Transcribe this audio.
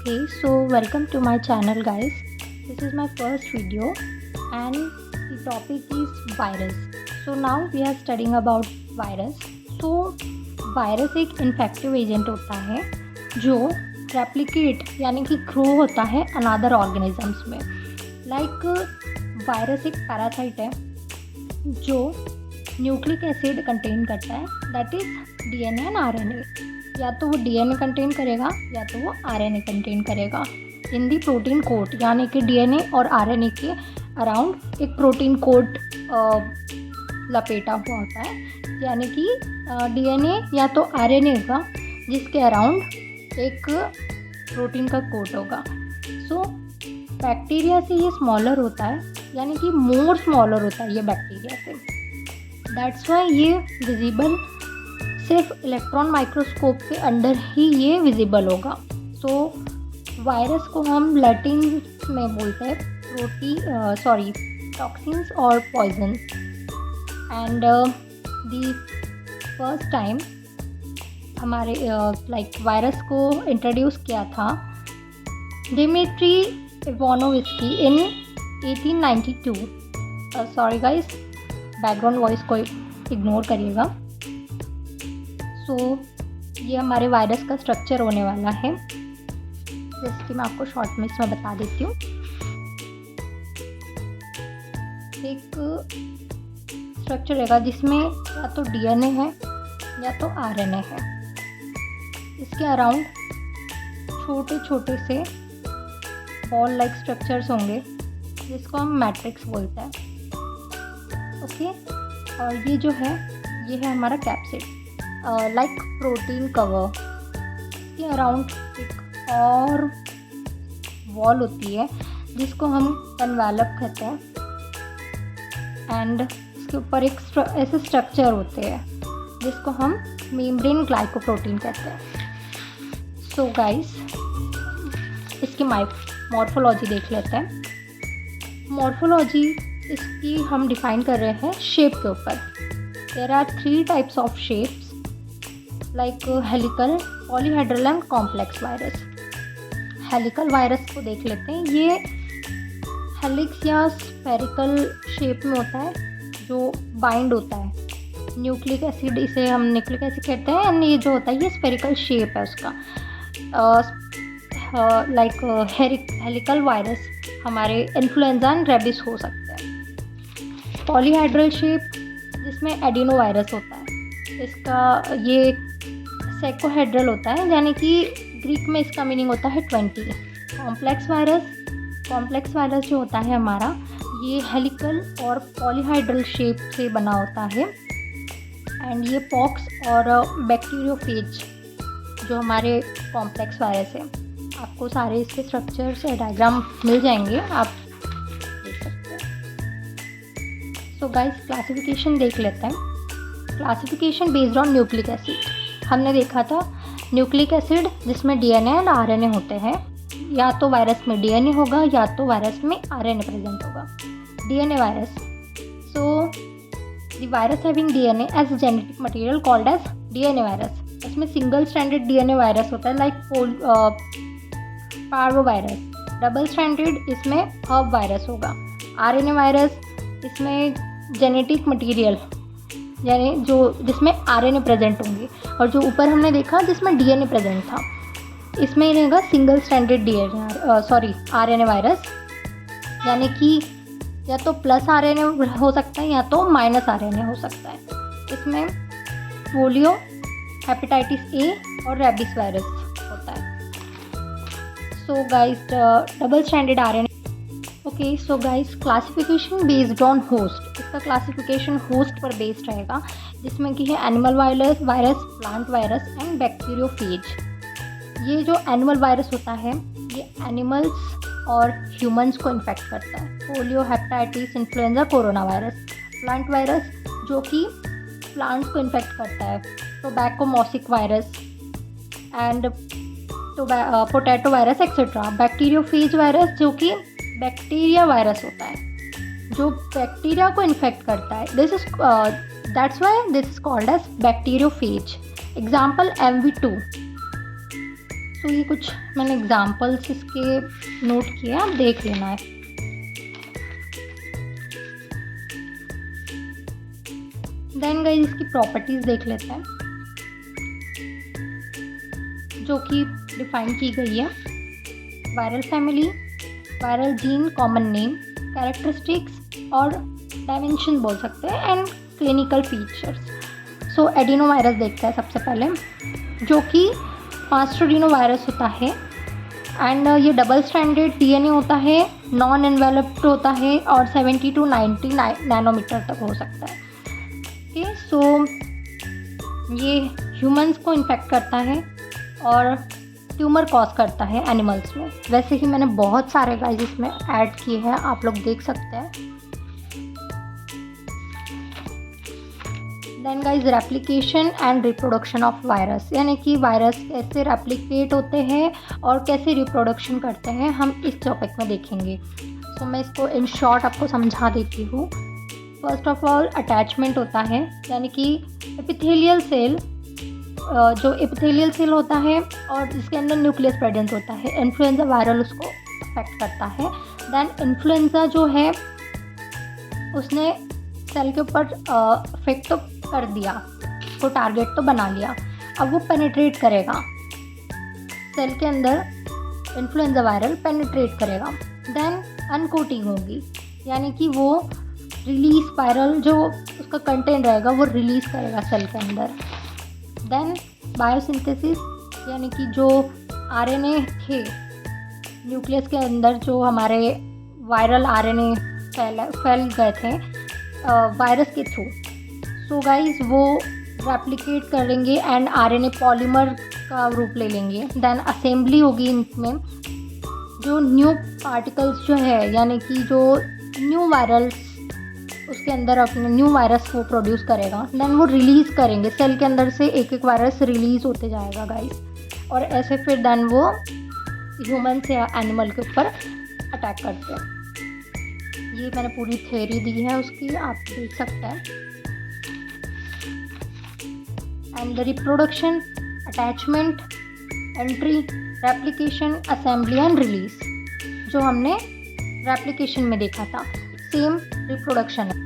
Okay, so welcome to my channel, guys. This is my first video and the topic is virus. So now we are studying about virus. So virus एक infective agent होता है जो replicate यानी कि grow होता है another organisms में। Like virus एक पैरासाइट है जो न्यूक्लिक एसिड कंटेन करता है, that is DNA and RNA. या तो वो डीएनए कंटेन करेगा या तो वो आरएनए कंटेन करेगा इन दी प्रोटीन कोट, यानी कि डीएनए और आरएनए के अराउंड एक प्रोटीन कोट लपेटा हुआ होता है, यानी कि डीएनए या तो आरएनए का जिसके अराउंड एक प्रोटीन का कोट होगा। सो बैक्टीरिया से ये स्मॉलर होता है, यानी कि मोर स्मॉलर होता है ये बैक्टीरिया से। दैट्स वाई ये विजिबल सिर्फ इलेक्ट्रॉन माइक्रोस्कोप के अंदर ही ये विजिबल होगा। सो वायरस को हम लैटिन में बोलते हैं टॉक्सिन्स और poison. And the first time हमारे वायरस को इंट्रोड्यूस किया था Dmitri Ivanovsky in 1892। Sorry guys, background voice को इग्नोर करिएगा। सो ये हमारे वायरस का स्ट्रक्चर होने वाला है, जैसे कि मैं आपको शॉर्ट में इसमें बता देती हूँ। एक स्ट्रक्चर रहेगा जिसमें या तो डीएनए है या तो आरएनए है। इसके अराउंड छोटे छोटे से बॉल लाइक स्ट्रक्चर्स होंगे जिसको हम मैट्रिक्स बोलते हैं। ओके, और ये जो है ये है हमारा कैप्सिड, लाइक प्रोटीन कवर। इसके अराउंड एक और वॉल होती है जिसको हम एनवेलप कहते हैं, एंड इसके ऊपर एक ऐसे स्ट्रक्चर होते हैं जिसको हम मेम्ब्रेन ग्लाइकोप्रोटीन कहते हैं। सो गाइस, इसकी मॉर्फोलॉजी देख लेते हैं। मॉर्फोलॉजी इसकी हम डिफाइन कर रहे हैं शेप के ऊपर। There are 3 types of shapes, like helical, polyhedral and complex virus. Helical virus को देख लेते हैं। ये हेलिक्स या स्फेरिकल शेप में होता है जो बाइंड होता है न्यूक्लिक एसिड, इसे हम न्यूक्लिक एसिड कहते हैं। एंड ये जो होता है ये स्फेरिकल शेप है उसका। हेलिकल वायरस हमारे इन्फ्लुएंजा एंड रेबिस हो सकते हैं। पॉलीहेड्रल शेप जिसमें एडिनो वायरस होता है, इसका ये सेकोहेड्रल होता है, यानी कि ग्रीक में इसका मीनिंग होता है 20। कॉम्प्लेक्स वायरस जो होता है हमारा, ये हेलिकल और पॉलीहाइड्रल शेप से बना होता है। एंड ये पॉक्स और बैक्टीरियोफेज जो हमारे कॉम्प्लेक्स वायरस है, आपको सारे इसके स्ट्रक्चर्स या डायग्राम मिल जाएंगे, आप देख सकते हैं। सो गाइस, क्लासिफिकेशन देख लेते हैं। Classification based on nucleic acid. हमने देखा था न्यूक्लिक एसिड जिसमें डीएनए एंड आरएनए होते हैं, या तो वायरस में डीएनए होगा या तो वायरस में आरएनए प्रेजेंट होगा। DNA virus, so the virus having DNA as genetic material called as DNA virus. इसमें सिंगल स्ट्रैंडेड डीएनए वायरस होता है, like parvo virus. Double stranded इसमें हर्ब वायरस होगा। आरएनए वायरस, इसमें जेनेटिक मटेरियल यानी जो जिसमें आरएनए प्रेजेंट होंगे, और जो ऊपर हमने देखा जिसमें डीएनए प्रेजेंट था, इसमें रहेगा सिंगल स्ट्रैंडेड आरएनए वायरस, यानी कि या तो प्लस आरएनए हो सकता है या तो माइनस आरएनए हो सकता है। इसमें पोलियो, हेपेटाइटिस ए और रेबिस वायरस होता है। So guys, double stranded RNA. Okay, so guys, classification based on host. इसका क्लासिफिकेशन होस्ट पर बेस्ड रहेगा, जिसमें कि है animal virus, plant virus and bacteriophage. ये जो एनिमल वायरस होता है ये एनिमल्स और ह्यूमंस को इन्फेक्ट करता है। Polio, hepatitis, influenza, corona virus. Plant virus जो कि प्लांट्स को इन्फेक्ट करता है, tobacco mosaic virus and potato virus etcetera. Bacteriophage virus जो कि बैक्टीरिया वायरस होता है जो बैक्टीरिया को इन्फेक्ट करता है। That's why this is called as bacteriophage. Example MV2। तो ये कुछ मैंने एग्जांपल्स इसके नोट किए, आप देख लेना है। देन गाइस इसकी प्रॉपर्टीज़ देख लेते हैं जो कि डिफाइन की गई है। Viral family, viral gene common name, characteristics और डायमेंशन बोल सकते हैं, and clinical features. So adenovirus देखते हैं सबसे पहले, जो कि मास्टरडिनोवायरस होता है एंड ये डबल स्ट्रैंडेड डीएनए होता है, नॉन एनवेलप्ड होता है और 70 to 90 नैनोमीटर तक हो सकता है। ओके, सो ये ह्यूमंस को इन्फेक्ट करता है और ट्यूमर कॉज करता है एनिमल्स में। वैसे ही मैंने बहुत सारे गाइस इसमें ऐड किए हैं, आप लोग देख सकते हैं। Then guys replication and reproduction of virus, यानी कि वायरस कैसे रेप्लिकेट होते हैं और कैसे रिप्रोडक्शन करते हैं, हम इस टॉपिक में देखेंगे। सो मैं इसको इन शॉर्ट आपको समझा देती हूँ। फर्स्ट ऑफ ऑल अटैचमेंट होता है, यानी कि एपिथेलियल सेल, जो एपिथेलियल सेल होता है और जिसके अंदर न्यूक्लियस प्रेजेंस होता है, इन्फ्लुएंजा वायरल उसको अफेक्ट करता है। देन इन्फ्लुएंजा जो है उसने सेल के ऊपर अफेक्ट तो कर दिया, उसको टारगेट तो बना लिया, अब वो पेनिट्रेट करेगा सेल के अंदर, इन्फ्लुएंजा वायरल पेनिट्रेट करेगा। देन अनकोटिंग होगी, यानी कि वो रिलीज वायरल जो उसका कंटेंट रहेगा वो रिलीज़ करेगा सेल के अंदर। देन बायोसिंथेसिस, यानी कि जो आरएनए थे न्यूक्लियस के अंदर, जो हमारे वायरल आरएनए फैल गए थे वायरस के थ्रू, सो गाइस वो रेप्लिकेट करेंगे एंड आरएनए पॉलीमर का रूप ले लेंगे। देन असेंबली होगी इनमें, जो न्यू पार्टिकल्स जो है, यानी कि जो न्यू वायरल्स उसके अंदर अपने न्यू वायरस वो प्रोड्यूस करेगा। देन वो रिलीज़ करेंगे, सेल के अंदर से एक एक वायरस रिलीज़ होते जाएगा गाइस, और ऐसे फिर देन वो ह्यूमन या एनिमल के ऊपर अटैक करते हैं। ये मैंने पूरी थ्योरी दी है उसकी, आप देख सकते हैं। And the reproduction, attachment, entry, replication, assembly and release, जो हमने रेप्लिकेशन में देखा था, सेम रिप्रोडक्शन है।